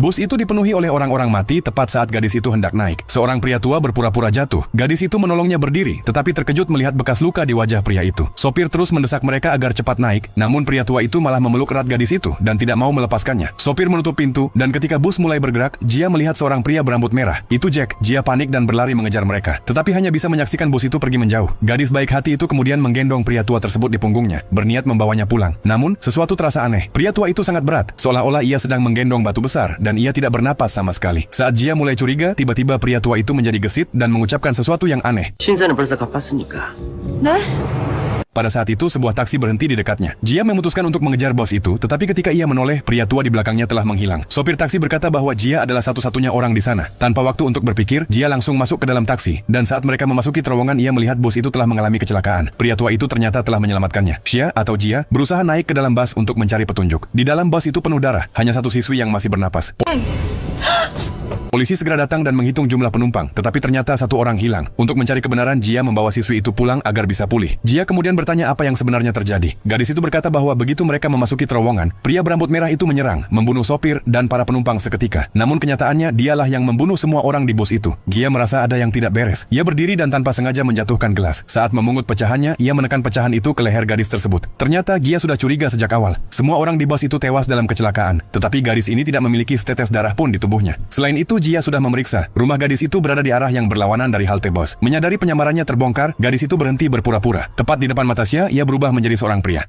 Bus itu dipenuhi oleh orang-orang mati tepat saat gadis itu hendak naik. Seorang pria tua berpura-pura jatuh. Gadis itu menolongnya berdiri, tetapi terkejut melihat bekas luka di wajah pria itu. Sopir terus mendesak mereka agar cepat naik, namun pria tua itu malah memeluk erat gadis itu dan tidak mau melepaskannya. Sopir menutup pintu, dan ketika bus mulai bergerak, Jia melihat seorang pria berambut merah. Itu Jack. Jia panik dan berlari mengejar mereka, tetapi hanya bisa menyaksikan bus itu pergi menjauh. Gadis baik hati itu kemudian menggendong pria tua tersebut di punggungnya, berniat membawanya pulang. Namun, sesuatu terasa aneh. Pria tua itu sangat berat, seolah-olah ia sedang menggendong batu besar, dan ia tidak bernapas sama sekali. Saat Jia mulai curiga, tiba-tiba pria tua itu menjadi gesit dan mengucapkan sesuatu yang aneh. 신사는 벌써 갚았으니까. 네? Pada saat itu, sebuah taksi berhenti di dekatnya. Jia memutuskan untuk mengejar bos itu, tetapi ketika ia menoleh, pria tua di belakangnya telah menghilang. Sopir taksi berkata bahwa Jia adalah satu-satunya orang di sana. Tanpa waktu untuk berpikir, Jia langsung masuk ke dalam taksi, dan saat mereka memasuki terowongan, ia melihat bos itu telah mengalami kecelakaan. Pria tua itu ternyata telah menyelamatkannya. Xia atau Jia berusaha naik ke dalam bus untuk mencari petunjuk. Di dalam bus itu penuh darah, hanya satu siswi yang masih bernapas. Polisi segera datang dan menghitung jumlah penumpang, tetapi ternyata satu orang hilang. Untuk mencari kebenaran, Jia membawa siswi itu pulang agar bisa pulih. Jia kemudian bertanya apa yang sebenarnya terjadi. Gadis itu berkata bahwa begitu mereka memasuki terowongan, pria berambut merah itu menyerang, membunuh sopir dan para penumpang seketika. Namun kenyataannya, dialah yang membunuh semua orang di bus itu. Jia merasa ada yang tidak beres. Ia berdiri dan tanpa sengaja menjatuhkan gelas. Saat memungut pecahannya, ia menekan pecahan itu ke leher gadis tersebut. Ternyata Jia sudah curiga sejak awal. Semua orang di bus itu tewas dalam kecelakaan, tetapi gadis ini tidak memiliki setetes darah pun di tubuhnya. Selain itu, Jia sudah memeriksa. Rumah gadis itu berada di arah yang berlawanan dari halte bus. Menyadari penyamarannya terbongkar, gadis itu berhenti berpura-pura. Tepat di depan mata Xia, ia berubah menjadi seorang pria.